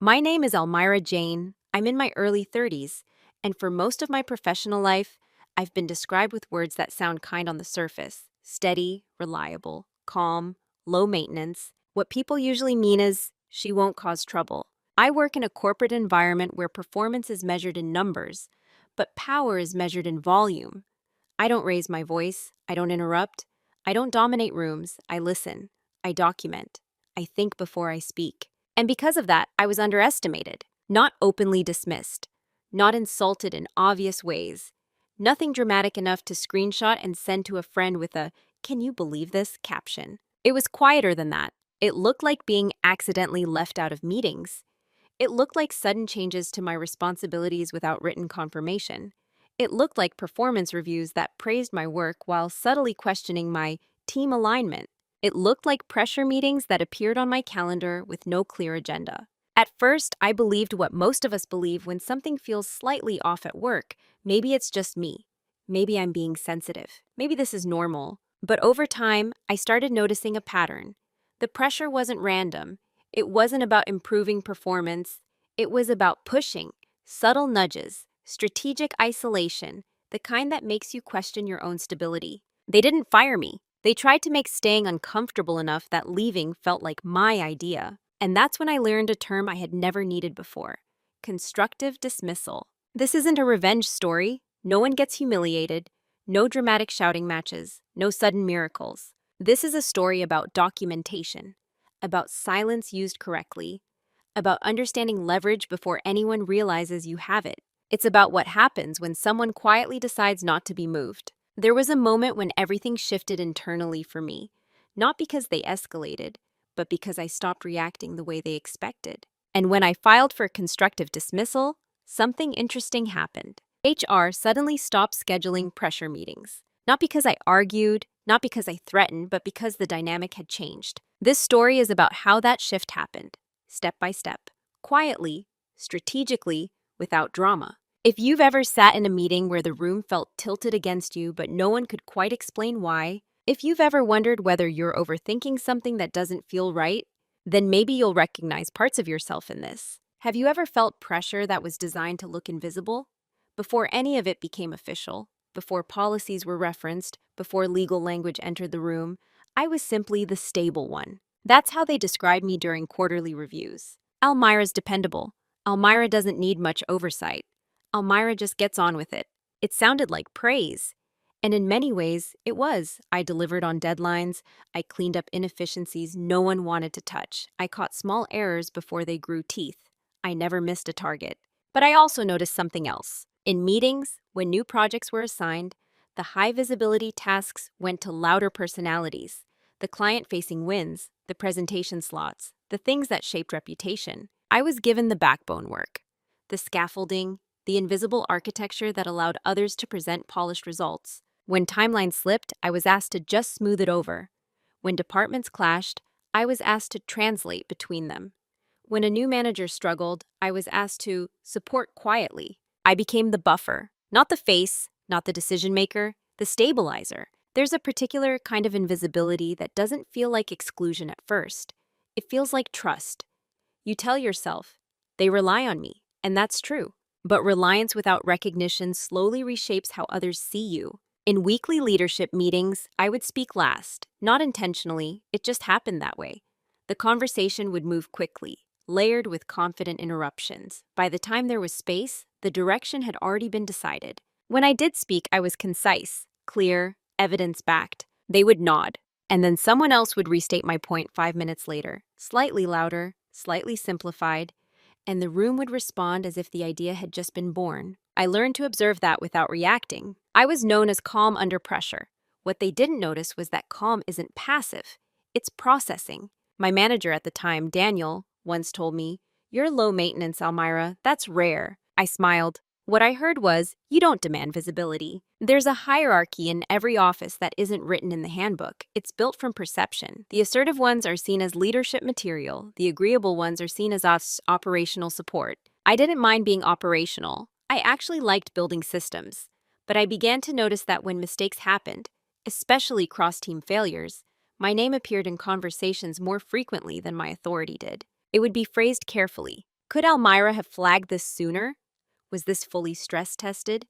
My name is Almira Jane. I'm in my early 30s, and for most of my professional life, I've been described with words that sound kind on the surface: steady, reliable, calm, low maintenance. What people usually mean is, she won't cause trouble. I work in a corporate environment where performance is measured in numbers, but power is measured in volume. I don't raise my voice, I don't interrupt, I don't dominate rooms, I listen, I document, I think before I speak. And because of that, I was underestimated, not openly dismissed, not insulted in obvious ways, nothing dramatic enough to screenshot and send to a friend with a "can you believe this" caption. It was quieter than that. It looked like being accidentally left out of meetings. It looked like sudden changes to my responsibilities without written confirmation. It looked like performance reviews that praised my work while subtly questioning my team alignment. It looked like pressure meetings that appeared on my calendar with no clear agenda. At first, I believed what most of us believe when something feels slightly off at work. Maybe it's just me. Maybe I'm being sensitive. Maybe this is normal. But over time, I started noticing a pattern. The pressure wasn't random. It wasn't about improving performance. It was about pushing, subtle nudges, strategic isolation, the kind that makes you question your own stability. They didn't fire me. They tried to make staying uncomfortable enough that leaving felt like my idea. And that's when I learned a term I had never needed before: constructive dismissal. This isn't a revenge story. No one gets humiliated. No dramatic shouting matches. No sudden miracles. This is a story about documentation, about silence used correctly, about understanding leverage before anyone realizes you have it. It's about what happens when someone quietly decides not to be moved. There was a moment when everything shifted internally for me, not because they escalated, but because I stopped reacting the way they expected. And when I filed for constructive dismissal, something interesting happened. HR suddenly stopped scheduling pressure meetings. Not because I argued, not because I threatened, but because the dynamic had changed. This story is about how that shift happened, step by step, quietly, strategically, without drama. If you've ever sat in a meeting where the room felt tilted against you but no one could quite explain why, if you've ever wondered whether you're overthinking something that doesn't feel right, then maybe you'll recognize parts of yourself in this. Have you ever felt pressure that was designed to look invisible? Before any of it became official, before policies were referenced, before legal language entered the room, I was simply the stable one. That's how they described me during quarterly reviews. Almira's dependable. Almira doesn't need much oversight. Almira just gets on with it. It sounded like praise. And in many ways, it was. I delivered on deadlines. I cleaned up inefficiencies no one wanted to touch. I caught small errors before they grew teeth. I never missed a target. But I also noticed something else. In meetings, when new projects were assigned, the high-visibility tasks went to louder personalities. The client-facing wins, the presentation slots, the things that shaped reputation. I was given the backbone work, the scaffolding, the invisible architecture that allowed others to present polished results. When timelines slipped, I was asked to just smooth it over. When departments clashed, I was asked to translate between them. When a new manager struggled, I was asked to support quietly. I became the buffer, not the face, not the decision maker, the stabilizer. There's a particular kind of invisibility that doesn't feel like exclusion at first. It feels like trust. You tell yourself, they rely on me, and that's true. But reliance without recognition slowly reshapes how others see you. In weekly leadership meetings, I would speak last, not intentionally, it just happened that way. The conversation would move quickly, layered with confident interruptions. By the time there was space, the direction had already been decided. When I did speak, I was concise, clear, evidence-backed. They would nod, and then someone else would restate my point 5 minutes later, slightly louder, slightly simplified, and the room would respond as if the idea had just been born. I learned to observe that without reacting. I was known as calm under pressure. What they didn't notice was that calm isn't passive, it's processing. My manager at the time, Daniel, once told me, "You're low maintenance, Almira. That's rare." I smiled. What I heard was, "You don't demand visibility." There's a hierarchy in every office that isn't written in the handbook. It's built from perception. The assertive ones are seen as leadership material. The agreeable ones are seen as operational support. I didn't mind being operational. I actually liked building systems. But I began to notice that when mistakes happened, especially cross-team failures, my name appeared in conversations more frequently than my authority did. It would be phrased carefully, Could Almira have flagged this sooner? Was this fully stress tested?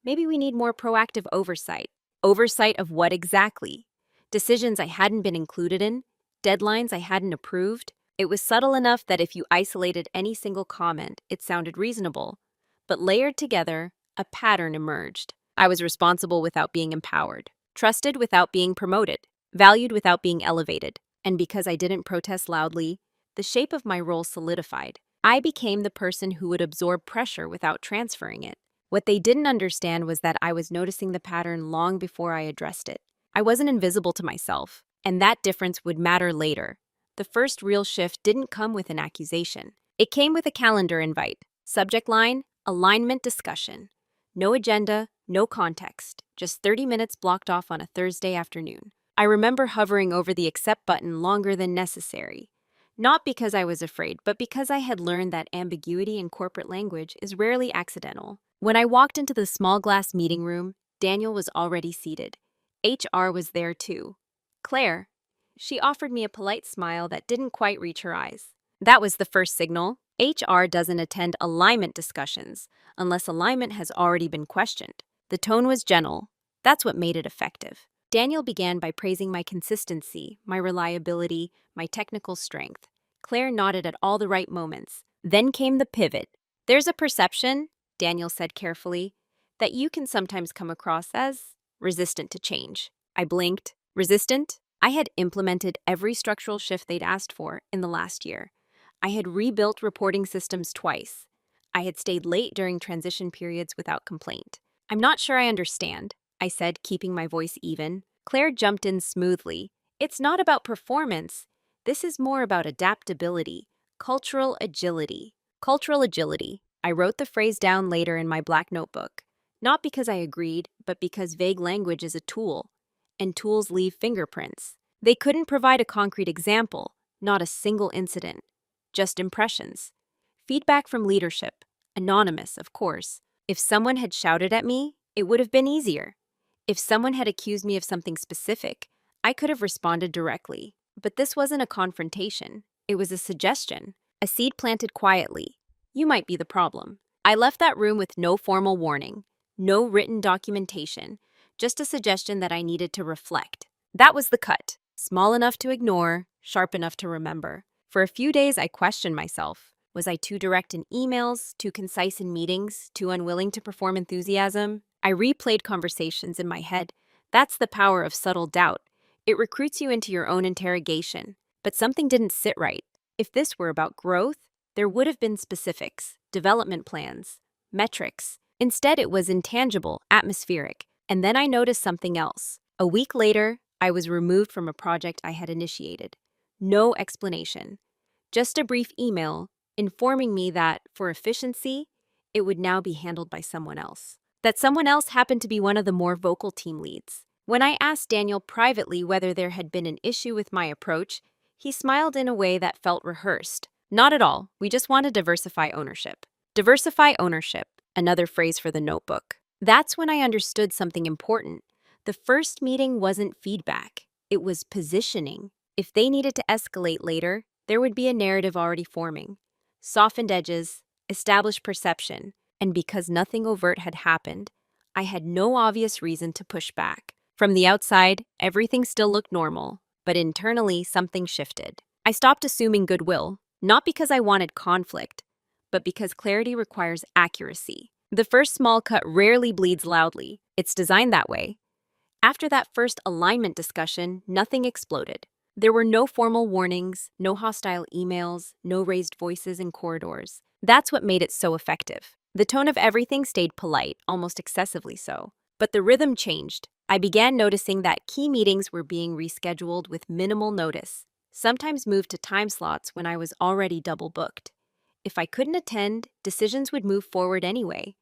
Maybe we need more proactive oversight. Oversight of what exactly? Decisions I hadn't been included in? Deadlines I hadn't approved? It was subtle enough that if you isolated any single comment, it sounded reasonable. But layered together, a pattern emerged. I was responsible without being empowered, trusted without being promoted, valued without being elevated. And because I didn't protest loudly, the shape of my role solidified. I became the person who would absorb pressure without transferring it. What they didn't understand was that I was noticing the pattern long before I addressed it. I wasn't invisible to myself, and that difference would matter later. The first real shift didn't come with an accusation. It came with a calendar invite. Subject line, alignment discussion. No agenda, no context, just 30 minutes blocked off on a Thursday afternoon. I remember hovering over the accept button longer than necessary. Not because I was afraid, but because I had learned that ambiguity in corporate language is rarely accidental. When I walked into the small glass meeting room, Daniel was already seated. HR was there too. Claire. She offered me a polite smile that didn't quite reach her eyes. That was the first signal. HR doesn't attend alignment discussions unless alignment has already been questioned. The tone was gentle. That's what made it effective. Daniel began by praising my consistency, my reliability, my technical strength. Claire nodded at all the right moments. Then came the pivot. There's a perception, Daniel said carefully, that you can sometimes come across as resistant to change. I blinked. Resistant? I had implemented every structural shift they'd asked for in the last year. I had rebuilt reporting systems twice. I had stayed late during transition periods without complaint. I'm not sure I understand, I said, keeping my voice even. Claire jumped in smoothly. It's not about performance. This is more about adaptability, cultural agility. Cultural agility. I wrote the phrase down later in my black notebook. Not because I agreed, but because vague language is a tool, and tools leave fingerprints. They couldn't provide a concrete example, not a single incident, just impressions. Feedback from leadership, anonymous, of course. If someone had shouted at me, it would have been easier. If someone had accused me of something specific, I could have responded directly. But this wasn't a confrontation. It was a suggestion, a seed planted quietly. You might be the problem. I left that room with no formal warning, no written documentation, just a suggestion that I needed to reflect. That was the cut. Small enough to ignore, sharp enough to remember. For a few days, I questioned myself. Was I too direct in emails, too concise in meetings, too unwilling to perform enthusiasm? I replayed conversations in my head. That's the power of subtle doubt. It recruits you into your own interrogation. But something didn't sit right. If this were about growth, there would have been specifics, development plans, metrics. Instead, it was intangible, atmospheric. And then I noticed something else. A week later, I was removed from a project I had initiated. No explanation. Just a brief email informing me that, for efficiency, it would now be handled by someone else. That someone else happened to be one of the more vocal team leads. When I asked Daniel privately whether there had been an issue with my approach, he smiled in a way that felt rehearsed. Not at all. We just want to diversify ownership. Diversify ownership, another phrase for the notebook. That's when I understood something important. The first meeting wasn't feedback. It was positioning. If they needed to escalate later, there would be a narrative already forming. Softened edges, established perception, and because nothing overt had happened, I had no obvious reason to push back. From the outside, everything still looked normal, but internally something shifted. I stopped assuming goodwill, not because I wanted conflict, but because clarity requires accuracy. The first small cut rarely bleeds loudly. It's designed that way. After that first alignment discussion, nothing exploded. There were no formal warnings, no hostile emails, no raised voices in corridors. That's what made it so effective. The tone of everything stayed polite, almost excessively so. But the rhythm changed. I began noticing that key meetings were being rescheduled with minimal notice, sometimes moved to time slots when I was already double booked. If I couldn't attend, decisions would move forward anyway.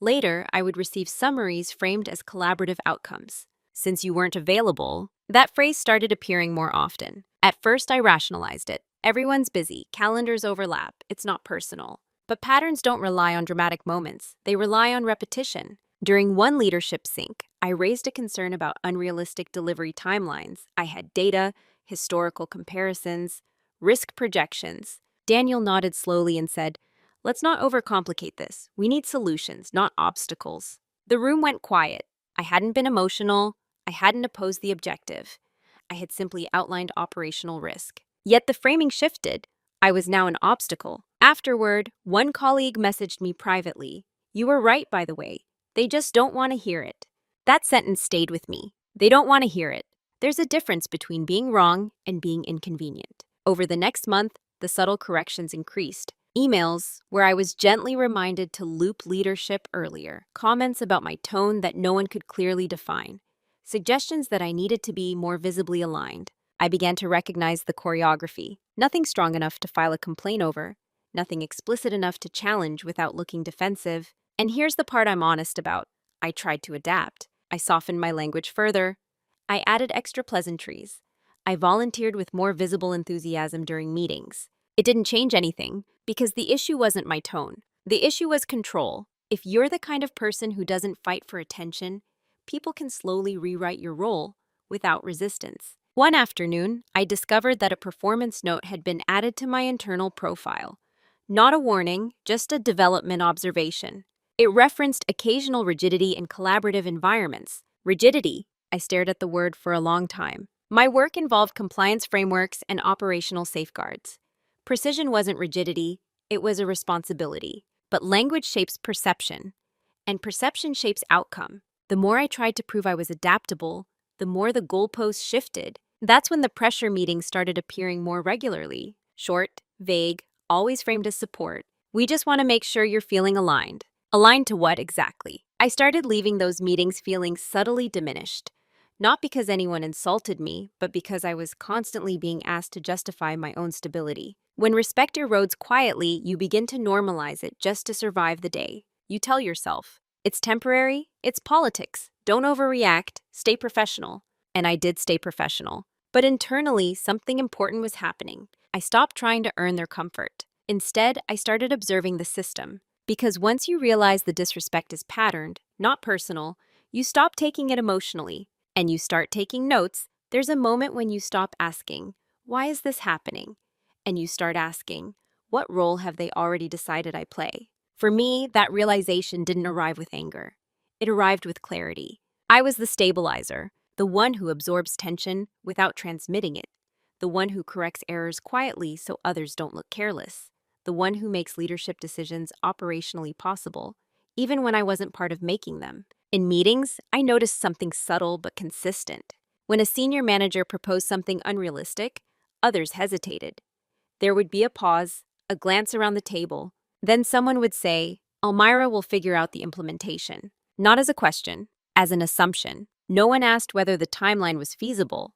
Later, I would receive summaries framed as collaborative outcomes. Since you weren't available, that phrase started appearing more often. At first, I rationalized it. Everyone's busy, calendars overlap, it's not personal. But patterns don't rely on dramatic moments. They rely on repetition. During one leadership sync, I raised a concern about unrealistic delivery timelines. I had data, historical comparisons, risk projections. Daniel nodded slowly and said, Let's not overcomplicate this. We need solutions, not obstacles. The room went quiet. I hadn't been emotional. I hadn't opposed the objective. I had simply outlined operational risk. Yet the framing shifted. I was now an obstacle. Afterward, one colleague messaged me privately. "You were right, by the way. They just don't want to hear it." That sentence stayed with me. They don't want to hear it. There's a difference between being wrong and being inconvenient. Over the next month, the subtle corrections increased. Emails where I was gently reminded to loop leadership earlier. Comments about my tone that no one could clearly define. Suggestions that I needed to be more visibly aligned. I began to recognize the choreography. Nothing strong enough to file a complaint over. Nothing explicit enough to challenge without looking defensive. And here's the part I'm honest about. I tried to adapt. I softened my language further. I added extra pleasantries. I volunteered with more visible enthusiasm during meetings. It didn't change anything, because the issue wasn't my tone. The issue was control. If you're the kind of person who doesn't fight for attention, people can slowly rewrite your role without resistance. One afternoon, I discovered that a performance note had been added to my internal profile. Not a warning, just a development observation. It referenced occasional rigidity in collaborative environments. Rigidity. I stared at the word for a long time. My work involved compliance frameworks and operational safeguards. Precision wasn't rigidity, it was a responsibility. But language shapes perception, and perception shapes outcome. The more I tried to prove I was adaptable, the more the goalposts shifted. That's when the pressure meetings started appearing more regularly. Short, vague, always framed as support. "We just want to make sure you're feeling aligned." Aligned to what exactly? I started leaving those meetings feeling subtly diminished. Not because anyone insulted me, but because I was constantly being asked to justify my own stability. When respect erodes quietly, you begin to normalize it just to survive the day. You tell yourself, it's temporary, it's politics, don't overreact, stay professional. And I did stay professional. But internally, something important was happening. I stopped trying to earn their comfort. Instead, I started observing the system. Because once you realize the disrespect is patterned, not personal, you stop taking it emotionally. And you start taking notes. There's a moment when you stop asking, "Why is this happening?" And you start asking, "What role have they already decided I play?" For me, that realization didn't arrive with anger. It arrived with clarity. I was the stabilizer, the one who absorbs tension without transmitting it, the one who corrects errors quietly so others don't look careless, the one who makes leadership decisions operationally possible, even when I wasn't part of making them. In meetings, I noticed something subtle but consistent. When a senior manager proposed something unrealistic, others hesitated. There would be a pause, a glance around the table. Then someone would say, "Almira will figure out the implementation." Not as a question, as an assumption. No one asked whether the timeline was feasible.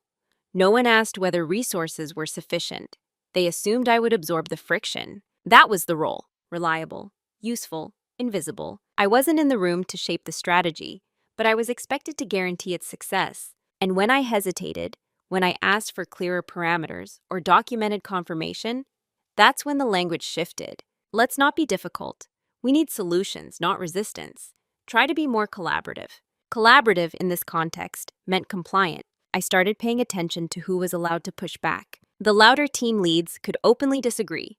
No one asked whether resources were sufficient. They assumed I would absorb the friction. That was the role. Reliable, useful, invisible. I wasn't in the room to shape the strategy, but I was expected to guarantee its success. And when I hesitated, when I asked for clearer parameters or documented confirmation, that's when the language shifted. Let's not be difficult. We need solutions, not resistance. Try to be more collaborative. Collaborative in this context meant compliant. I started paying attention to who was allowed to push back. The louder team leads could openly disagree.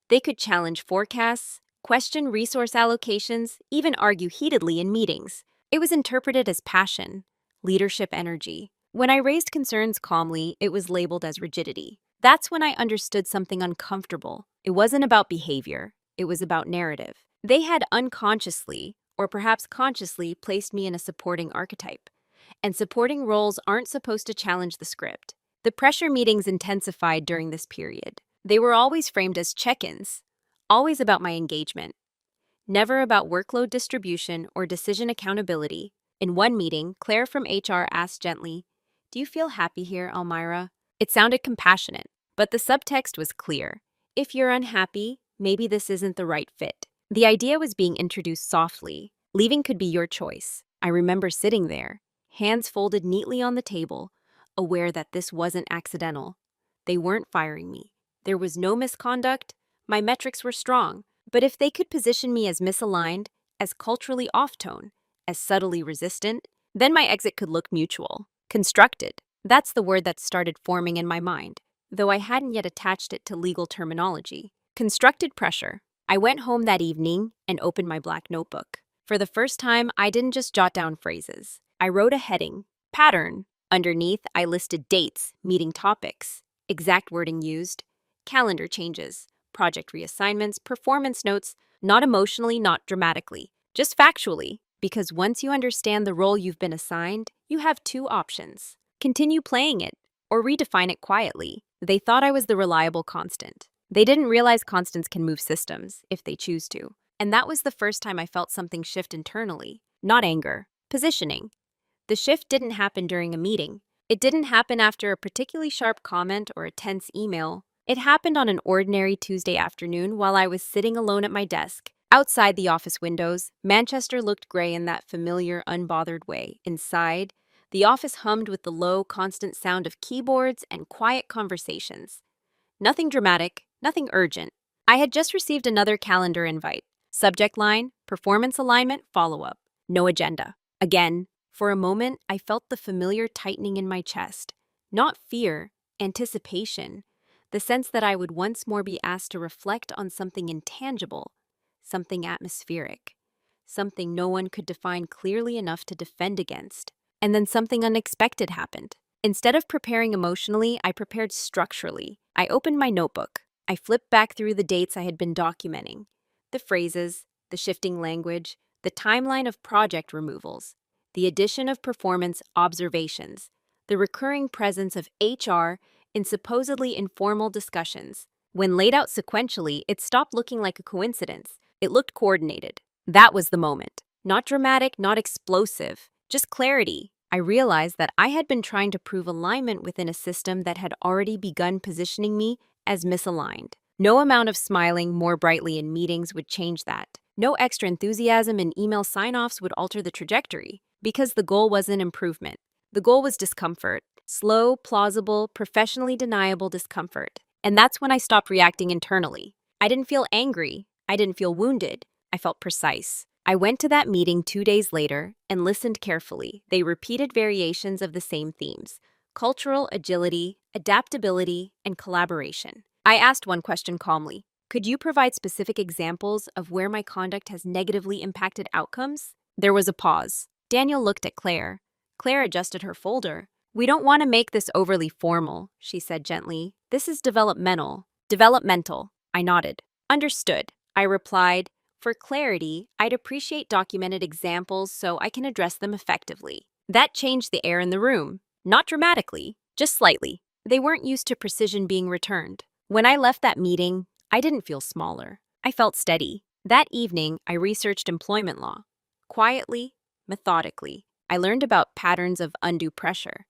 They could challenge forecasts, question resource allocations, even argue heatedly in meetings. It was interpreted as passion, leadership energy. When I raised concerns calmly, it was labeled as rigidity. That's when I understood something uncomfortable. It wasn't about behavior, it was about narrative. They had unconsciously, or perhaps consciously, placed me in a supporting archetype. And supporting roles aren't supposed to challenge the script. The pressure meetings intensified during this period. They were always framed as check-ins, always about my engagement, never about workload distribution or decision accountability. In one meeting, Claire from HR asked gently, "Do you feel happy here, Almira?" It sounded compassionate, but the subtext was clear. If you're unhappy, maybe this isn't the right fit. The idea was being introduced softly. Leaving could be your choice. I remember sitting there, hands folded neatly on the table, aware that this wasn't accidental. They weren't firing me. There was no misconduct. My metrics were strong. But if they could position me as misaligned, as culturally off-tone, as subtly resistant, then my exit could look mutual. Constructed. That's the word that started forming in my mind, though I hadn't yet attached it to legal terminology. Constructed pressure. I went home that evening and opened my black notebook. For the first time, I didn't just jot down phrases. I wrote a heading, pattern. Underneath, I listed dates, meeting topics, exact wording used, calendar changes, project reassignments, performance notes, not emotionally, not dramatically, just factually. Because once you understand the role you've been assigned, you have two options: continue playing it or redefine it quietly. They thought I was the reliable constant. They didn't realize constants can move systems if they choose to. And that was the first time I felt something shift internally. Not anger, positioning. The shift didn't happen during a meeting. It didn't happen after a particularly sharp comment or a tense email. It happened on an ordinary Tuesday afternoon while I was sitting alone at my desk. Outside the office windows, Manchester looked gray in that familiar, unbothered way. Inside, the office hummed with the low, constant sound of keyboards and quiet conversations. Nothing dramatic, nothing urgent. I had just received another calendar invite. Subject line, performance alignment, follow-up. No agenda. Again, for a moment, I felt the familiar tightening in my chest. Not fear, anticipation. The sense that I would once more be asked to reflect on something intangible, something atmospheric, something no one could define clearly enough to defend against. And then something unexpected happened. Instead of preparing emotionally, I prepared structurally. I opened my notebook. I flipped back through the dates I had been documenting, the phrases, the shifting language, the timeline of project removals, the addition of performance observations, the recurring presence of HR in supposedly informal discussions. When laid out sequentially, it stopped looking like a coincidence. It looked coordinated. That was the moment. Not dramatic, not explosive, just clarity. I realized that I had been trying to prove alignment within a system that had already begun positioning me as misaligned. No amount of smiling more brightly in meetings would change that. No extra enthusiasm in email sign-offs would alter the trajectory, because the goal wasn't improvement. The goal was discomfort. Slow, plausible, professionally deniable discomfort. And that's when I stopped reacting internally. I didn't feel angry. I didn't feel wounded. I felt precise. I went to that meeting 2 days later and listened carefully. They repeated variations of the same themes: cultural agility, adaptability, and collaboration. I asked one question calmly. Could you provide specific examples of where my conduct has negatively impacted outcomes? There was a pause. Daniel looked at Claire. Claire adjusted her folder. We don't want to make this overly formal, she said gently. This is developmental. Developmental. I nodded. Understood. I replied. For clarity, I'd appreciate documented examples so I can address them effectively. That changed the air in the room. Not dramatically, just slightly. They weren't used to precision being returned. When I left that meeting, I didn't feel smaller. I felt steady. That evening, I researched employment law. Quietly, methodically, I learned about patterns of undue pressure,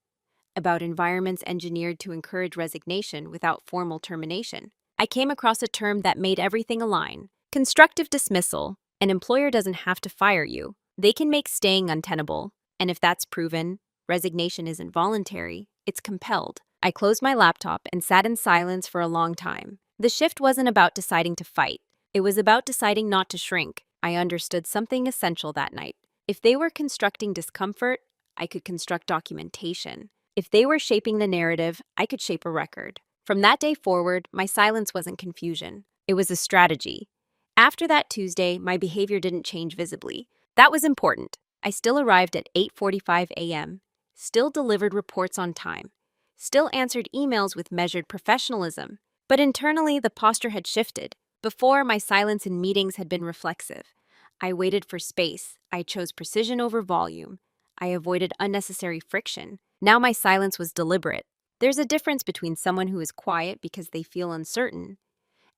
about environments engineered to encourage resignation without formal termination. I came across a term that made everything align: constructive dismissal. An employer doesn't have to fire you. They can make staying untenable. And if that's proven, resignation isn't voluntary, it's compelled. I closed my laptop and sat in silence for a long time. The shift wasn't about deciding to fight. It was about deciding not to shrink. I understood something essential that night. If they were constructing discomfort, I could construct documentation. If they were shaping the narrative, I could shape a record. From that day forward, my silence wasn't confusion. It was a strategy. After that Tuesday, my behavior didn't change visibly. That was important. I still arrived at 8:45 a.m., still delivered reports on time, still answered emails with measured professionalism. But internally, the posture had shifted. Before, my silence in meetings had been reflexive. I waited for space. I chose precision over volume. I avoided unnecessary friction. Now my silence was deliberate. There's a difference between someone who is quiet because they feel uncertain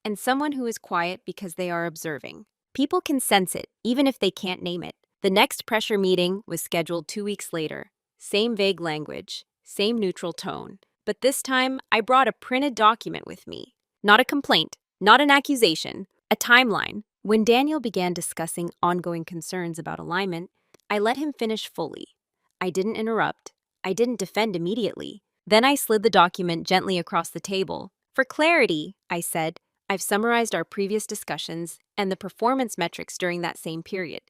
and someone who is quiet because they are observing. People can sense it, even if they can't name it. The next pressure meeting was scheduled 2 weeks later. Same vague language, same neutral tone. But this time, I brought a printed document with me. Not a complaint, not an accusation, a timeline. When Daniel began discussing ongoing concerns about alignment, I let him finish fully. I didn't interrupt. I didn't defend immediately. Then I slid the document gently across the table. For clarity, I said, I've summarized our previous discussions and the performance metrics during that same period.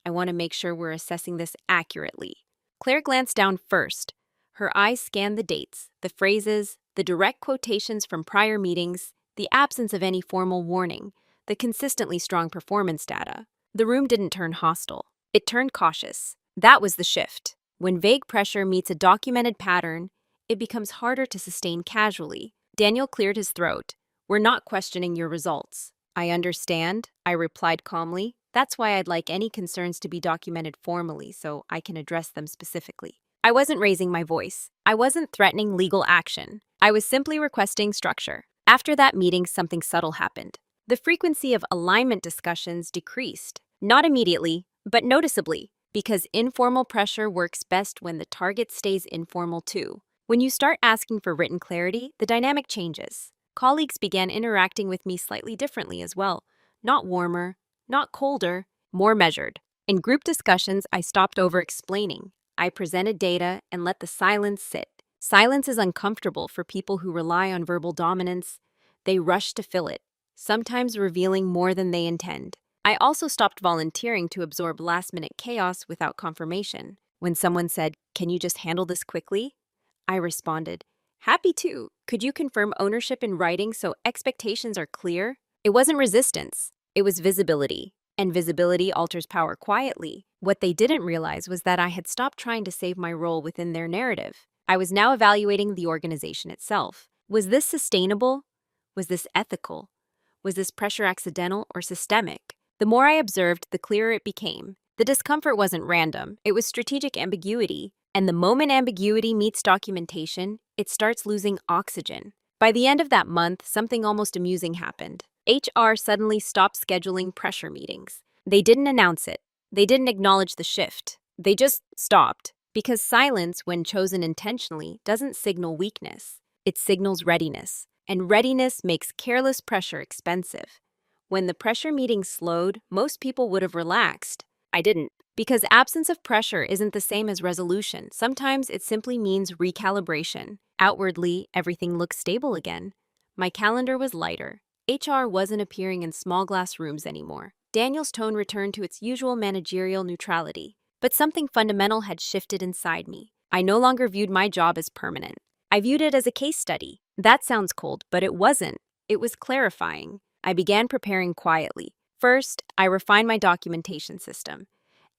I want to make sure we're assessing this accurately. Claire glanced down first. Her eyes scanned the dates, the phrases, the direct quotations from prior meetings, the absence of any formal warning. the consistently strong performance data. The room didn't turn hostile. It turned cautious. That was the shift. When vague pressure meets a documented pattern, it becomes harder to sustain casually. Daniel cleared his throat. "We're not questioning your results." "I understand," I replied calmly. "That's why I'd like any concerns to be documented formally so I can address them specifically." I wasn't raising my voice. I wasn't threatening legal action. I was simply requesting structure. After that meeting, something subtle happened. The frequency of alignment discussions decreased. Not immediately, but noticeably, because informal pressure works best when the target stays informal too. When you start asking for written clarity, the dynamic changes. Colleagues began interacting with me slightly differently as well. Not warmer, not colder, more measured. In group discussions, I stopped over-explaining. I presented data and let the silence sit. Silence is uncomfortable for people who rely on verbal dominance. They rush to fill it, sometimes revealing more than they intend. I also stopped volunteering to absorb last-minute chaos without confirmation. When someone said, "Can you just handle this quickly?" I responded, "Happy to. Could you confirm ownership in writing so expectations are clear?" It wasn't resistance. It was visibility. And visibility alters power quietly. What they didn't realize was that I had stopped trying to save my role within their narrative. I was now evaluating the organization itself. Was this sustainable? Was this ethical? Was this pressure accidental or systemic? The more I observed, the clearer it became. The discomfort wasn't random. It was strategic ambiguity. And the moment ambiguity meets documentation, it starts losing oxygen. By the end of that month, something almost amusing happened. HR suddenly stopped scheduling pressure meetings. They didn't announce it. They didn't acknowledge the shift. They just stopped. Because silence, when chosen intentionally, doesn't signal weakness. It signals readiness. And readiness makes careless pressure expensive. When the pressure meeting slowed, most people would have relaxed. I didn't. Because absence of pressure isn't the same as resolution. Sometimes it simply means recalibration. Outwardly, everything looks stable again. My calendar was lighter. HR wasn't appearing in small glass rooms anymore. Daniel's tone returned to its usual managerial neutrality. But something fundamental had shifted inside me. I no longer viewed my job as permanent. I viewed it as a case study. That sounds cold, but it wasn't. It was clarifying. I began preparing quietly. First, I refined my documentation system.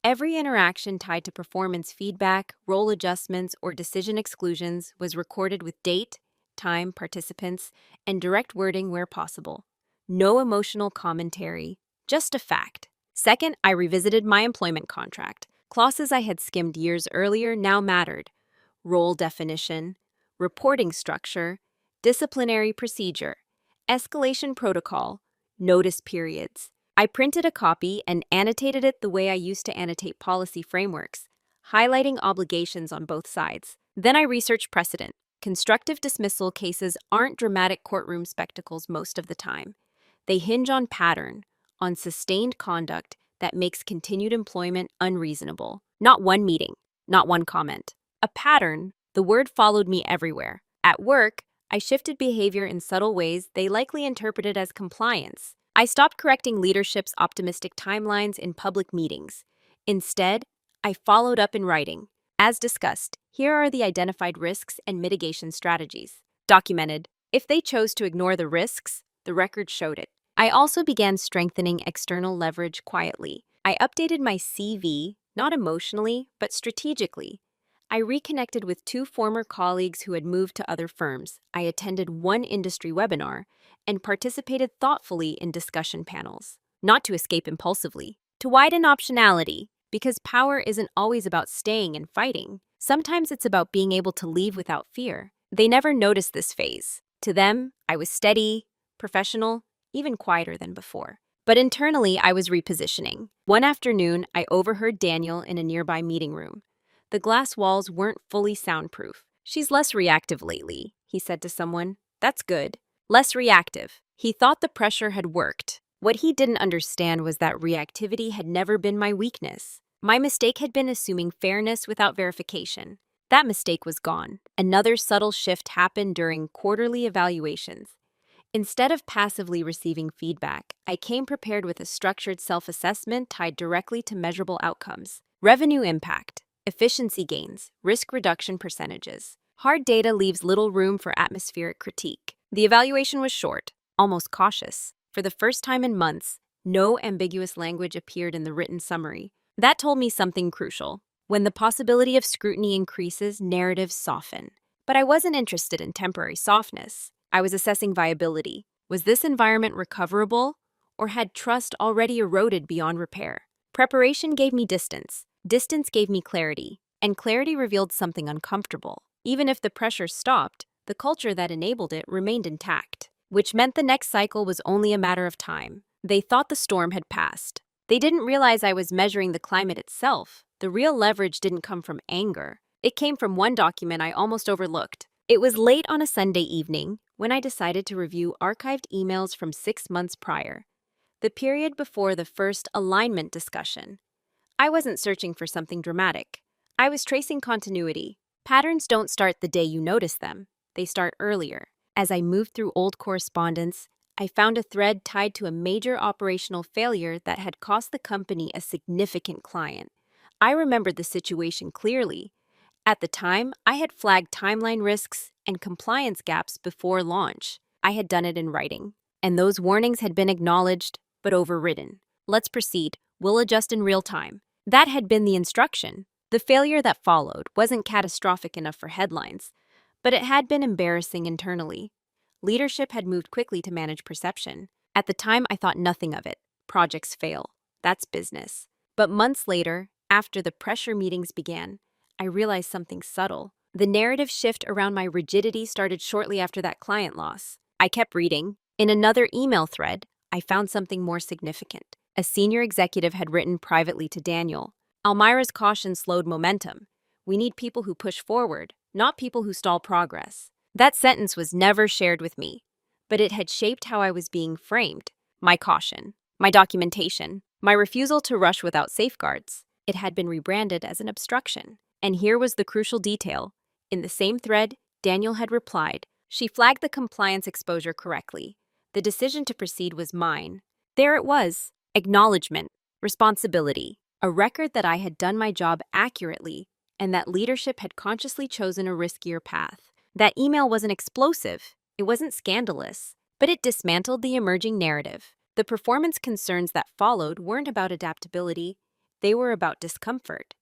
Every interaction tied to performance feedback, role adjustments, or decision exclusions was recorded with date, time, participants, and direct wording where possible. No emotional commentary, just a fact. Second, I revisited my employment contract. Clauses I had skimmed years earlier now mattered. Role definition, reporting structure, disciplinary procedure, escalation protocol, notice periods. I printed a copy and annotated it the way I used to annotate policy frameworks, highlighting obligations on both sides. Then I researched precedent. Constructive dismissal cases aren't dramatic courtroom spectacles most of the time. They hinge on pattern, on sustained conduct that makes continued employment unreasonable. Not one meeting, not one comment. A pattern, the word followed me everywhere. At work, I shifted behavior in subtle ways they likely interpreted as compliance. I stopped correcting leadership's optimistic timelines in public meetings. Instead, I followed up in writing. As discussed, here are the identified risks and mitigation strategies. Documented. If they chose to ignore the risks, the record showed it. I also began strengthening external leverage quietly. I updated my CV, not emotionally, but strategically. I reconnected with 2 former colleagues who had moved to other firms. I attended 1 industry webinar and participated thoughtfully in discussion panels. Not to escape impulsively, to widen optionality, because power isn't always about staying and fighting. Sometimes it's about being able to leave without fear. They never noticed this phase. To them, I was steady, professional, even quieter than before. But internally, I was repositioning. One afternoon, I overheard Daniel in a nearby meeting room. The glass walls weren't fully soundproof. "She's less reactive lately," he said to someone. "That's good. Less reactive." He thought the pressure had worked. What he didn't understand was that reactivity had never been my weakness. My mistake had been assuming fairness without verification. That mistake was gone. Another subtle shift happened during quarterly evaluations. Instead of passively receiving feedback, I came prepared with a structured self-assessment tied directly to measurable outcomes. Revenue impact, efficiency gains, risk reduction percentages. Hard data leaves little room for atmospheric critique. The evaluation was short, almost cautious. For the first time in months, no ambiguous language appeared in the written summary. That told me something crucial. When the possibility of scrutiny increases, narratives soften. But I wasn't interested in temporary softness. I was assessing viability. Was this environment recoverable, or had trust already eroded beyond repair? Preparation gave me distance. Distance gave me clarity. And clarity revealed something uncomfortable. Even if the pressure stopped, the culture that enabled it remained intact, which meant the next cycle was only a matter of time. They thought the storm had passed. They didn't realize I was measuring the climate itself. The real leverage didn't come from anger. It came from one document I almost overlooked. It was late on a Sunday evening when I decided to review archived emails from 6 months prior, the period before the first alignment discussion. I wasn't searching for something dramatic. I was tracing continuity. Patterns don't start the day you notice them. They start earlier. As I moved through old correspondence, I found a thread tied to a major operational failure that had cost the company a significant client. I remembered the situation clearly. At the time, I had flagged timeline risks and compliance gaps before launch. I had done it in writing, and those warnings had been acknowledged but overridden. Let's proceed. We'll adjust in real time. That had been the instruction. The failure that followed wasn't catastrophic enough for headlines, but it had been embarrassing internally. Leadership had moved quickly to manage perception. At the time, I thought nothing of it. Projects fail. That's business. But months later, after the pressure meetings began, I realized something subtle. The narrative shift around my rigidity started shortly after that client loss. I kept reading. In another email thread, I found something more significant. A senior executive had written privately to Daniel. Almira's caution slowed momentum. We need people who push forward, not people who stall progress. That sentence was never shared with me, but it had shaped how I was being framed. My caution, my documentation, my refusal to rush without safeguards. It had been rebranded as an obstruction. And here was the crucial detail. In the same thread, Daniel had replied. She flagged the compliance exposure correctly. The decision to proceed was mine. There it was. Acknowledgement, responsibility, a record that I had done my job accurately and that leadership had consciously chosen a riskier path. That email wasn't explosive. It wasn't scandalous, but it dismantled the emerging narrative. The performance concerns that followed weren't about adaptability. They were about discomfort.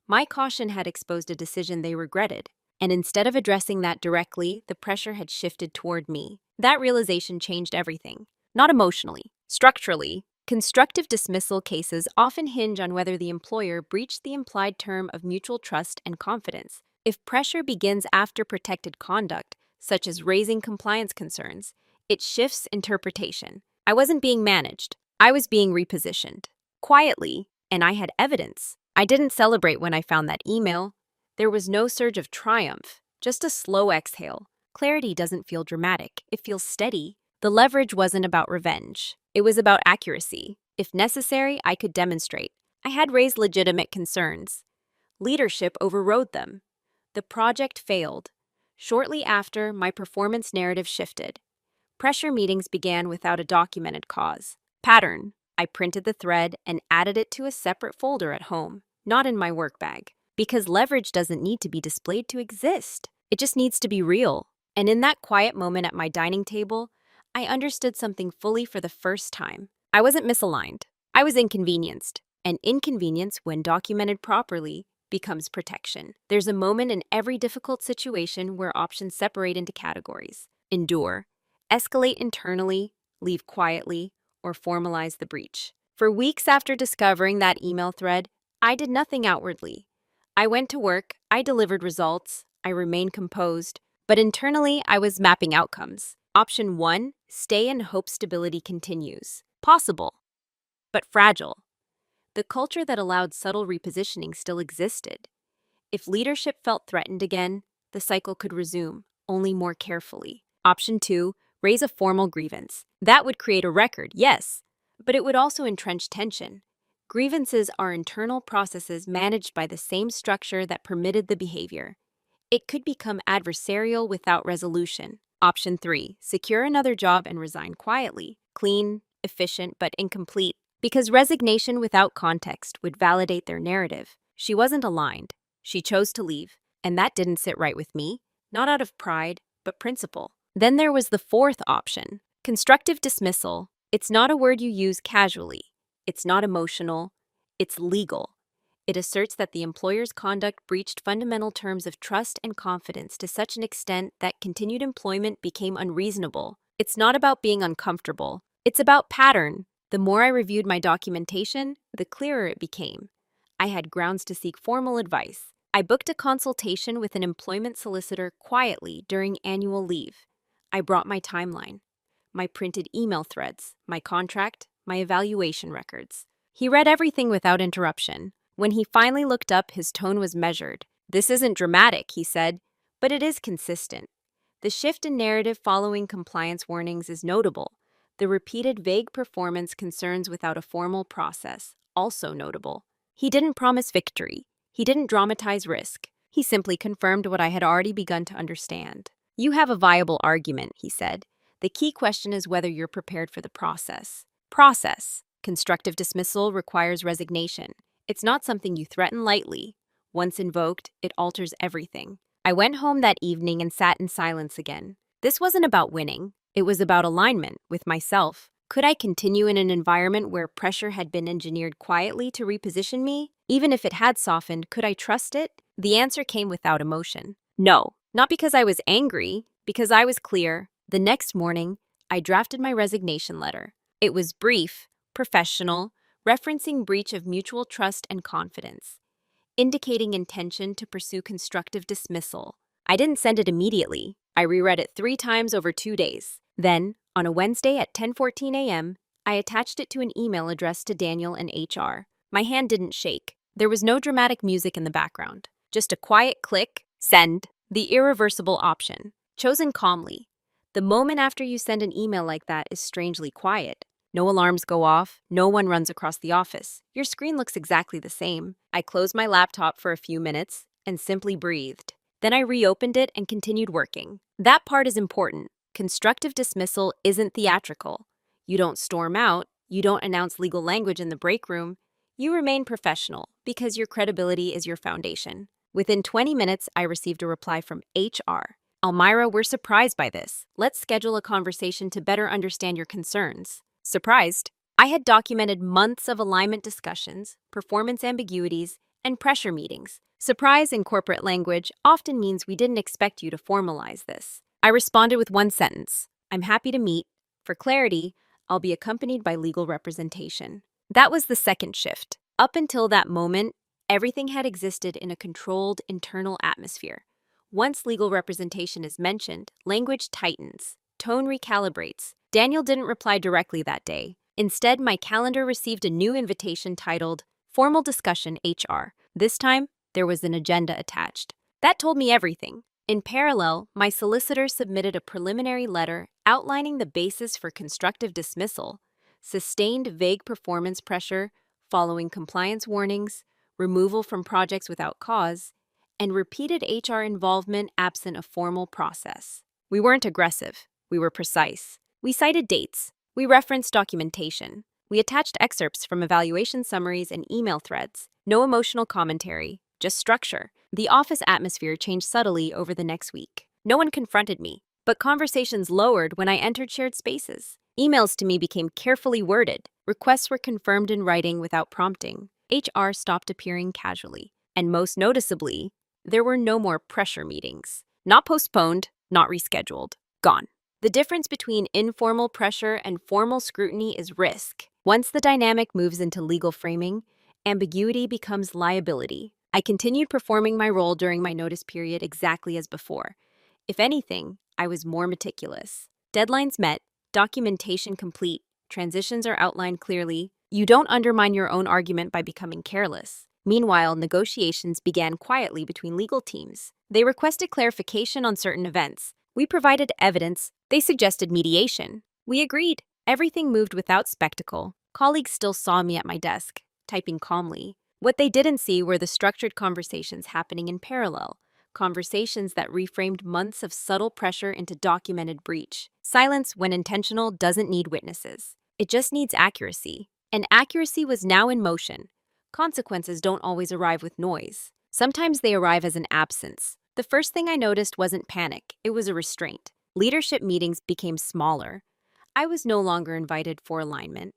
My caution had exposed a decision they regretted, and instead of addressing that directly, the pressure had shifted toward me. That realization changed everything. Not emotionally, structurally. Constructive dismissal cases often hinge on whether the employer breached the implied term of mutual trust and confidence. If pressure begins after protected conduct, such as raising compliance concerns, it shifts interpretation. I wasn't being managed. I was being repositioned. Quietly, and I had evidence. I didn't celebrate when I found that email. There was no surge of triumph, just a slow exhale. Clarity doesn't feel dramatic. It feels steady. The leverage wasn't about revenge. It was about accuracy. If necessary, I could demonstrate. I had raised legitimate concerns. Leadership overrode them. The project failed. Shortly after, my performance narrative shifted. Pressure meetings began without a documented cause. Pattern. I printed the thread and added it to a separate folder at home, not in my work bag. Because leverage doesn't need to be displayed to exist. It just needs to be real. And in that quiet moment at my dining table, I understood something fully for the first time. I wasn't misaligned. I was inconvenienced. And inconvenience, when documented properly, becomes protection. There's a moment in every difficult situation where options separate into categories. Endure, escalate internally, leave quietly, or formalize the breach. For weeks after discovering that email thread, I did nothing outwardly. I went to work, I delivered results, I remained composed, but internally I was mapping outcomes. Option 1, stay and hope stability continues. Possible, but fragile. The culture that allowed subtle repositioning still existed. If leadership felt threatened again, the cycle could resume, only more carefully. Option 2, raise a formal grievance. That would create a record, yes, but it would also entrench tension. Grievances are internal processes managed by the same structure that permitted the behavior. It could become adversarial without resolution. Option 3, secure another job and resign quietly. Clean, efficient, but incomplete. Because resignation without context would validate their narrative. She wasn't aligned. She chose to leave. And that didn't sit right with me, not out of pride, but principle. Then there was the fourth option, constructive dismissal. It's not a word you use casually. It's not emotional. It's legal. It asserts that the employer's conduct breached fundamental terms of trust and confidence to such an extent that continued employment became unreasonable. It's not about being uncomfortable. It's about pattern. The more I reviewed my documentation, the clearer it became. I had grounds to seek formal advice. I booked a consultation with an employment solicitor quietly during annual leave. I brought my timeline, my printed email threads, my contract, my evaluation records. He read everything without interruption. When he finally looked up, his tone was measured. "This isn't dramatic," he said, "but it is consistent." The shift in narrative following compliance warnings is notable. The repeated vague performance concerns without a formal process, also notable. He didn't promise victory. He didn't dramatize risk. He simply confirmed what I had already begun to understand. "You have a viable argument," he said. "The key question is whether you're prepared for the process." Process. Constructive dismissal requires resignation. It's not something you threaten lightly. Once invoked, it alters everything. I went home that evening and sat in silence again. This wasn't about winning. It was about alignment with myself. Could I continue in an environment where pressure had been engineered quietly to reposition me? Even if it had softened, could I trust it? The answer came without emotion. No, not because I was angry, because I was clear. The next morning, I drafted my resignation letter. It was brief, professional, referencing breach of mutual trust and confidence, indicating intention to pursue constructive dismissal. I didn't send it immediately. I reread it 3 times over 2 days. Then, on a Wednesday at 10:14 a.m., I attached it to an email addressed to Daniel and HR. My hand didn't shake. There was no dramatic music in the background. Just a quiet click, send, the irreversible option, chosen calmly. The moment after you send an email like that is strangely quiet. No alarms go off, no one runs across the office. Your screen looks exactly the same. I closed my laptop for a few minutes and simply breathed. Then I reopened it and continued working. That part is important. Constructive dismissal isn't theatrical. You don't storm out, you don't announce legal language in the break room. You remain professional because your credibility is your foundation. Within 20 minutes, I received a reply from HR. "Almira, we're surprised by this. Let's schedule a conversation to better understand your concerns." Surprised? I had documented months of alignment discussions, performance ambiguities, and pressure meetings. Surprise in corporate language often means we didn't expect you to formalize this. I responded with one sentence: "I'm happy to meet. For clarity, I'll be accompanied by legal representation." That was the second shift. Up until that moment, everything had existed in a controlled internal atmosphere. Once legal representation is mentioned, language tightens, tone recalibrates. Daniel didn't reply directly that day. Instead, my calendar received a new invitation titled Formal Discussion HR. This time, there was an agenda attached. That told me everything. In parallel, my solicitor submitted a preliminary letter outlining the basis for constructive dismissal: sustained vague performance pressure following compliance warnings, removal from projects without cause, and repeated HR involvement absent a formal process. We weren't aggressive. We were precise. We cited dates. We referenced documentation. We attached excerpts from evaluation summaries and email threads. No emotional commentary, just structure. The office atmosphere changed subtly over the next week. No one confronted me, but conversations lowered when I entered shared spaces. Emails to me became carefully worded. Requests were confirmed in writing without prompting. HR stopped appearing casually. And most noticeably, there were no more pressure meetings. Not postponed, not rescheduled. Gone. The difference between informal pressure and formal scrutiny is risk. Once the dynamic moves into legal framing, ambiguity becomes liability. I continued performing my role during my notice period exactly as before. If anything, I was more meticulous. Deadlines met, documentation complete, transitions are outlined clearly. You don't undermine your own argument by becoming careless. Meanwhile, negotiations began quietly between legal teams. They requested clarification on certain events. We provided evidence. They suggested mediation. We agreed. Everything moved without spectacle. Colleagues still saw me at my desk, typing calmly. What they didn't see were the structured conversations happening in parallel, conversations that reframed months of subtle pressure into documented breach. Silence, when intentional, doesn't need witnesses. It just needs accuracy. And accuracy was now in motion. Consequences don't always arrive with noise. Sometimes they arrive as an absence. The first thing I noticed wasn't panic, it was a restraint. Leadership meetings became smaller. I was no longer invited for alignment.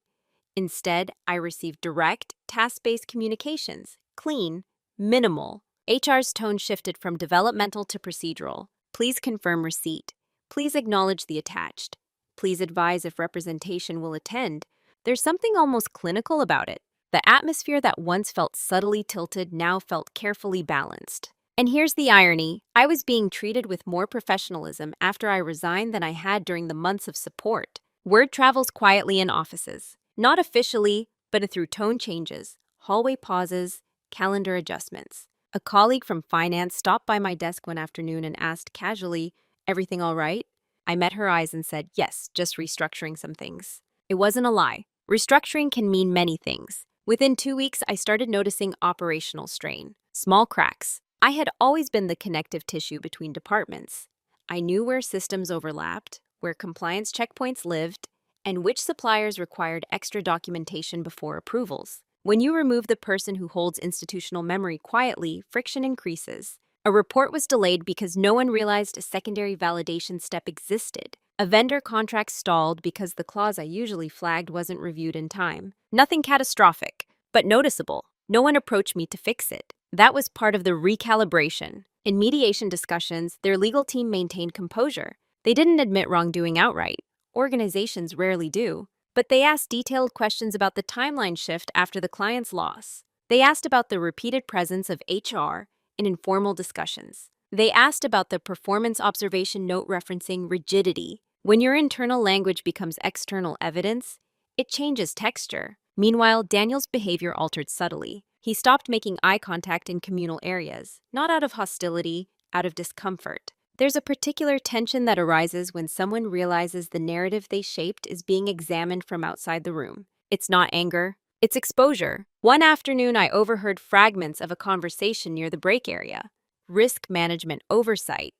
Instead, I received direct, task-based communications, clean, minimal. HR's tone shifted from developmental to procedural. Please confirm receipt. Please acknowledge the attached. Please advise if representation will attend. There's something almost clinical about it. The atmosphere that once felt subtly tilted now felt carefully balanced. And here's the irony. I was being treated with more professionalism after I resigned than I had during the months of support. Word travels quietly in offices. Not officially, but through tone changes, hallway pauses, calendar adjustments. A colleague from finance stopped by my desk one afternoon and asked casually, "Everything all right?" I met her eyes and said, "Yes, just restructuring some things." It wasn't a lie. Restructuring can mean many things. Within 2 weeks, I started noticing operational strain, small cracks. I had always been the connective tissue between departments. I knew where systems overlapped, where compliance checkpoints lived, and which suppliers required extra documentation before approvals. When you remove the person who holds institutional memory quietly, friction increases. A report was delayed because no one realized a secondary validation step existed. A vendor contract stalled because the clause I usually flagged wasn't reviewed in time. Nothing catastrophic, but noticeable. No one approached me to fix it. That was part of the recalibration. In mediation discussions, their legal team maintained composure. They didn't admit wrongdoing outright. Organizations rarely do. But they asked detailed questions about the timeline shift after the client's loss. They asked about the repeated presence of HR in informal discussions. They asked about the performance observation note referencing rigidity. When your internal language becomes external evidence, it changes texture. Meanwhile, Daniel's behavior altered subtly. He stopped making eye contact in communal areas, not out of hostility, out of discomfort. There's a particular tension that arises when someone realizes the narrative they shaped is being examined from outside the room. It's not anger, it's exposure. One afternoon, I overheard fragments of a conversation near the break area. Risk management oversight,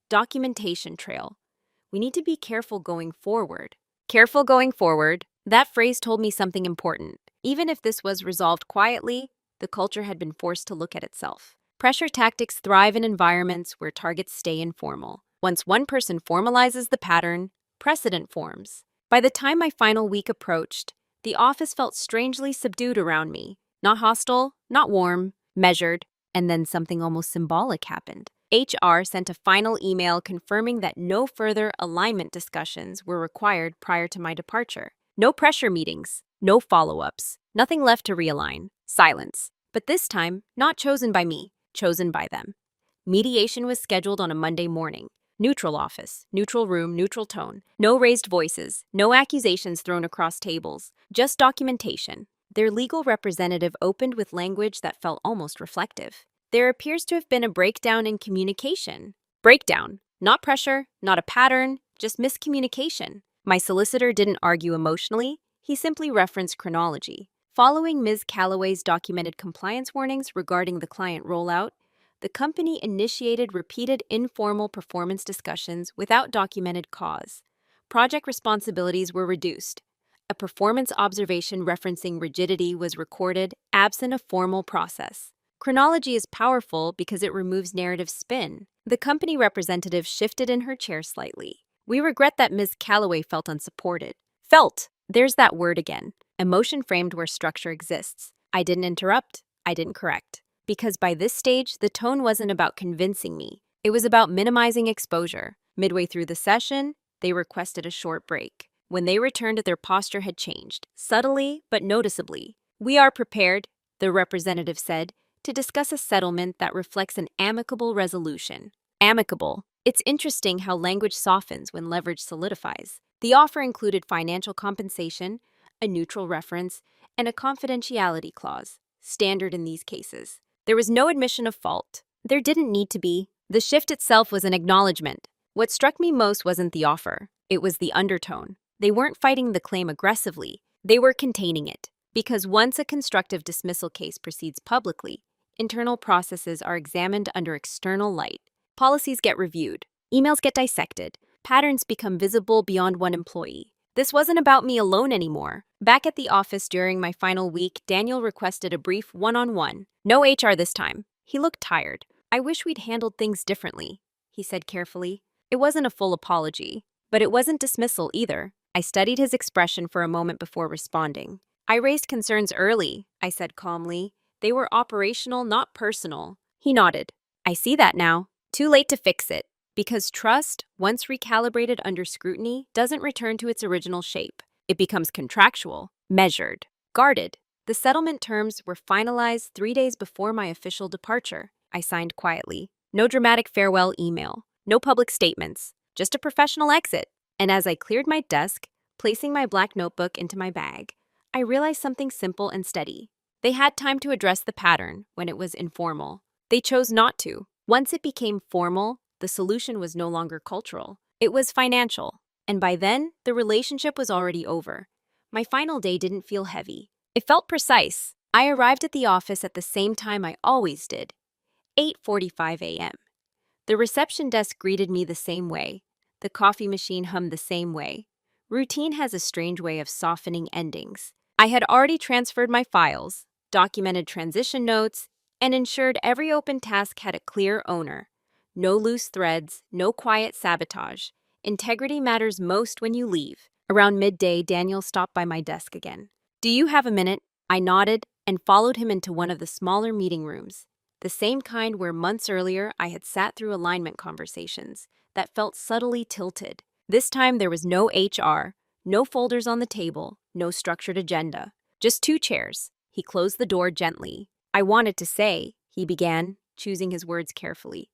documentation trail. We need to be careful going forward. Careful going forward. That phrase told me something important. Even if this was resolved quietly, the culture had been forced to look at itself. Pressure tactics thrive in environments where targets stay informal. Once one person formalizes the pattern, precedent forms. By the time my final week approached, the office felt strangely subdued around me. Not hostile, not warm, measured, and then something almost symbolic happened. HR sent a final email confirming that no further alignment discussions were required prior to my departure. No pressure meetings, no follow-ups, nothing left to realign. Silence. But this time, not chosen by me, chosen by them. Mediation was scheduled on a Monday morning. Neutral office, neutral room, neutral tone. No raised voices, no accusations thrown across tables, just documentation. Their legal representative opened with language that felt almost reflective. There appears to have been a breakdown in communication. Breakdown. Not pressure, not a pattern, just miscommunication. My solicitor didn't argue emotionally. He simply referenced chronology. Following Ms. Calloway's documented compliance warnings regarding the client rollout, the company initiated repeated informal performance discussions without documented cause. Project responsibilities were reduced. A performance observation referencing rigidity was recorded, absent a formal process. Chronology is powerful because it removes narrative spin. The company representative shifted in her chair slightly. "We regret that Ms. Calloway felt unsupported." Felt! There's that word again. Emotion framed where structure exists. I didn't interrupt. I didn't correct. Because by this stage, the tone wasn't about convincing me. It was about minimizing exposure. Midway through the session, they requested a short break. When they returned, their posture had changed, subtly but noticeably. "We are prepared," the representative said, "to discuss a settlement that reflects an amicable resolution." Amicable. It's interesting how language softens when leverage solidifies. The offer included financial compensation, a neutral reference, and a confidentiality clause, standard in these cases. There was no admission of fault. There didn't need to be. The shift itself was an acknowledgement. What struck me most wasn't the offer. It was the undertone. They weren't fighting the claim aggressively. They were containing it. Because once a constructive dismissal case proceeds publicly, internal processes are examined under external light. Policies get reviewed. Emails get dissected. Patterns become visible beyond one employee. This wasn't about me alone anymore. Back at the office during my final week, Daniel requested a brief one-on-one. No HR this time. He looked tired. "I wish we'd handled things differently," he said carefully. It wasn't a full apology, but it wasn't dismissal either. I studied his expression for a moment before responding. I raised concerns early, I said calmly. They were operational, not personal. He nodded. I see that now. Too late to fix it. Because trust, once recalibrated under scrutiny, doesn't return to its original shape. It becomes contractual, measured, guarded. The settlement terms were finalized 3 days before my official departure. I signed quietly. No dramatic farewell email. No public statements. Just a professional exit. And as I cleared my desk, placing my black notebook into my bag, I realized something simple and steady. They had time to address the pattern when it was informal. They chose not to. Once it became formal, the solution was no longer cultural. It was financial. And by then, the relationship was already over. My final day didn't feel heavy. It felt precise. I arrived at the office at the same time I always did, 8:45 a.m. The reception desk greeted me the same way. The coffee machine hummed the same way. Routine has a strange way of softening endings. I had already transferred my files, documented transition notes, and ensured every open task had a clear owner. No loose threads, no quiet sabotage. Integrity matters most when you leave. Around midday, Daniel stopped by my desk again. Do you have a minute? I nodded and followed him into one of the smaller meeting rooms, the same kind where months earlier I had sat through alignment conversations that felt subtly tilted. This time there was no HR, no folders on the table, no structured agenda. Just 2 chairs. He closed the door gently. I wanted to say, he began, choosing his words carefully,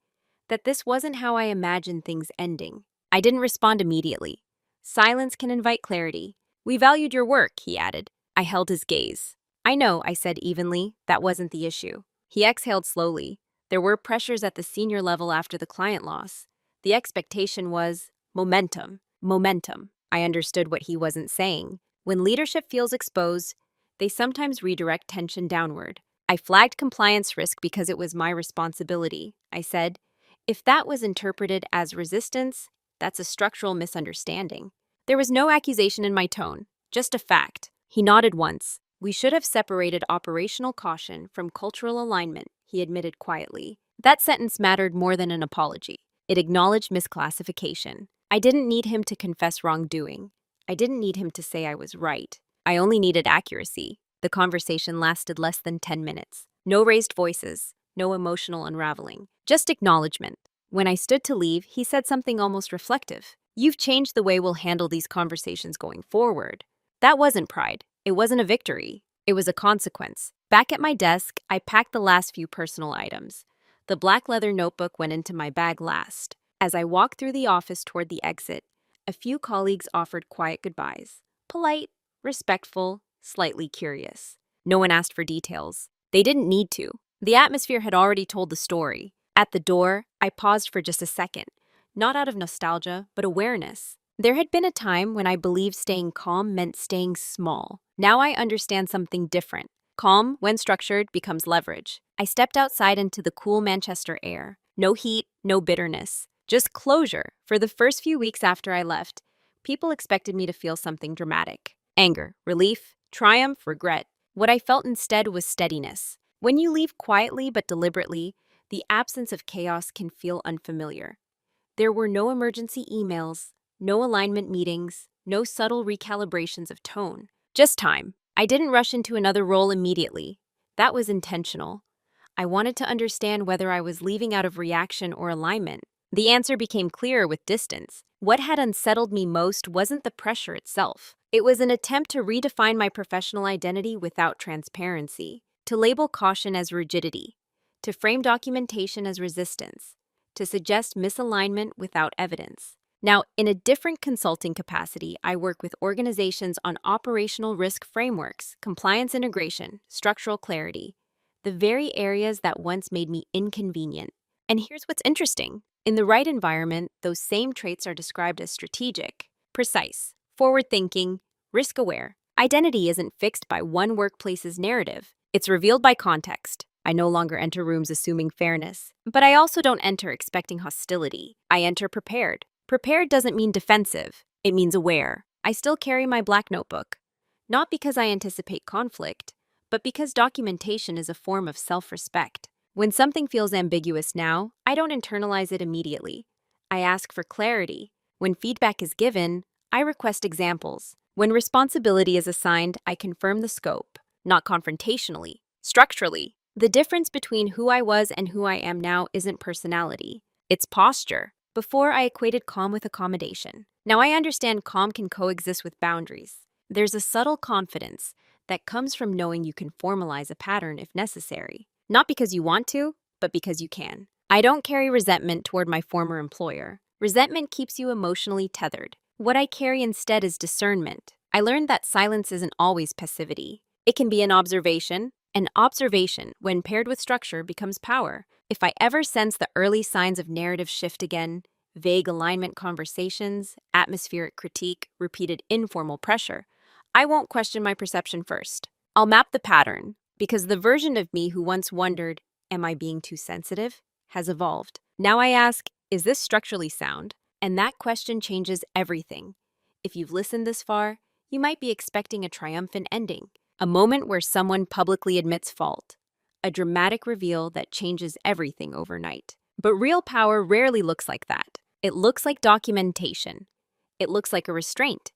that this wasn't how I imagined things ending. I didn't respond immediately. Silence can invite clarity. We valued your work, he added. I held his gaze. I know, I said evenly, that wasn't the issue. He exhaled slowly. There were pressures at the senior level after the client loss. The expectation was momentum. Momentum. I understood what he wasn't saying. When leadership feels exposed, they sometimes redirect tension downward. I flagged compliance risk because it was my responsibility. I said, if that was interpreted as resistance, that's a structural misunderstanding. There was no accusation in my tone, just a fact. He nodded once. We should have separated operational caution from cultural alignment, he admitted quietly. That sentence mattered more than an apology. It acknowledged misclassification. I didn't need him to confess wrongdoing. I didn't need him to say I was right. I only needed accuracy. The conversation lasted less than 10 minutes. No raised voices, no emotional unraveling, just acknowledgement. When I stood to leave, he said something almost reflective. You've changed the way we'll handle these conversations going forward. That wasn't pride. It wasn't a victory. It was a consequence. Back at my desk, I packed the last few personal items. The black leather notebook went into my bag last. As I walked through the office toward the exit, a few colleagues offered quiet goodbyes. Polite, respectful, slightly curious. No one asked for details. They didn't need to. The atmosphere had already told the story. At the door, I paused for just a second, not out of nostalgia, but awareness. There had been a time when I believed staying calm meant staying small. Now I understand something different. Calm, when structured, becomes leverage. I stepped outside into the cool Manchester air. No heat, no bitterness. Just closure. For the first few weeks after I left, people expected me to feel something dramatic. Anger, relief, triumph, regret. What I felt instead was steadiness. When you leave quietly but deliberately, the absence of chaos can feel unfamiliar. There were no emergency emails, no alignment meetings, no subtle recalibrations of tone. Just time. I didn't rush into another role immediately. That was intentional. I wanted to understand whether I was leaving out of reaction or alignment. The answer became clearer with distance. What had unsettled me most wasn't the pressure itself. It was an attempt to redefine my professional identity without transparency, to label caution as rigidity, to frame documentation as resistance, to suggest misalignment without evidence. Now, in a different consulting capacity, I work with organizations on operational risk frameworks, compliance integration, structural clarity, the very areas that once made me inconvenient. And here's what's interesting. In the right environment, those same traits are described as strategic, precise, forward-thinking, risk-aware. Identity isn't fixed by one workplace's narrative. It's revealed by context. I no longer enter rooms assuming fairness, but I also don't enter expecting hostility. I enter prepared. Prepared doesn't mean defensive. It means aware. I still carry my black notebook, not because I anticipate conflict, but because documentation is a form of self-respect. When something feels ambiguous now, I don't internalize it immediately. I ask for clarity. When feedback is given, I request examples. When responsibility is assigned, I confirm the scope, not confrontationally, structurally. The difference between who I was and who I am now isn't personality, it's posture. Before, I equated calm with accommodation. Now I understand calm can coexist with boundaries. There's a subtle confidence that comes from knowing you can formalize a pattern if necessary. Not because you want to, but because you can. I don't carry resentment toward my former employer. Resentment keeps you emotionally tethered. What I carry instead is discernment. I learned that silence isn't always passivity. It can be an observation. An observation, when paired with structure, becomes power. If I ever sense the early signs of narrative shift again, vague alignment conversations, atmospheric critique, repeated informal pressure, I won't question my perception first. I'll map the pattern, because the version of me who once wondered, am I being too sensitive, has evolved. Now I ask, is this structurally sound? And that question changes everything. If you've listened this far, you might be expecting a triumphant ending, a moment where someone publicly admits fault, a dramatic reveal that changes everything overnight. But real power rarely looks like that. It looks like documentation. It looks like a restraint.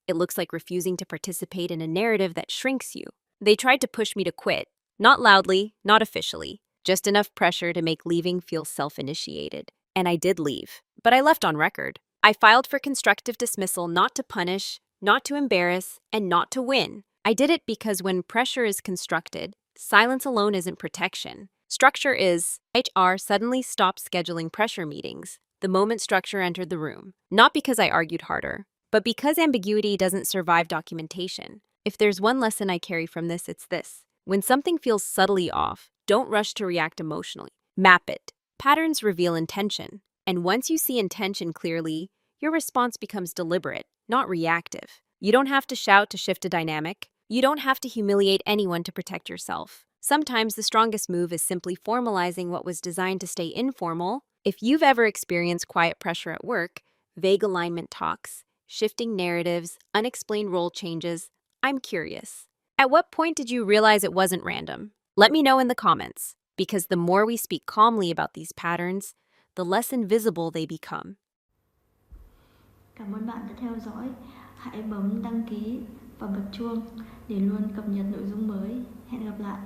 It looks like refusing to participate in a narrative that shrinks you. They tried to push me to quit, not loudly, not officially, just enough pressure to make leaving feel self-initiated. And I did leave, but I left on record. I filed for constructive dismissal not to punish, not to embarrass, and not to win. I did it because when pressure is constructed, silence alone isn't protection. Structure is. HR suddenly stopped scheduling pressure meetings the moment structure entered the room. Not because I argued harder, but because ambiguity doesn't survive documentation. If there's one lesson I carry from this, it's this. When something feels subtly off, don't rush to react emotionally. Map it. Patterns reveal intention. And once you see intention clearly, your response becomes deliberate, not reactive. You don't have to shout to shift a dynamic. You don't have to humiliate anyone to protect yourself. Sometimes the strongest move is simply formalizing what was designed to stay informal. If you've ever experienced quiet pressure at work, vague alignment talks, shifting narratives, unexplained role changes, I'm curious. At what point did you realize it wasn't random? Let me know in the comments, because the more we speak calmly about these patterns, the less invisible they become. Cảm ơn bạn đã theo dõi. Hãy bấm đăng ký và bật chuông để luôn cập nhật nội dung mới. Hẹn gặp lại.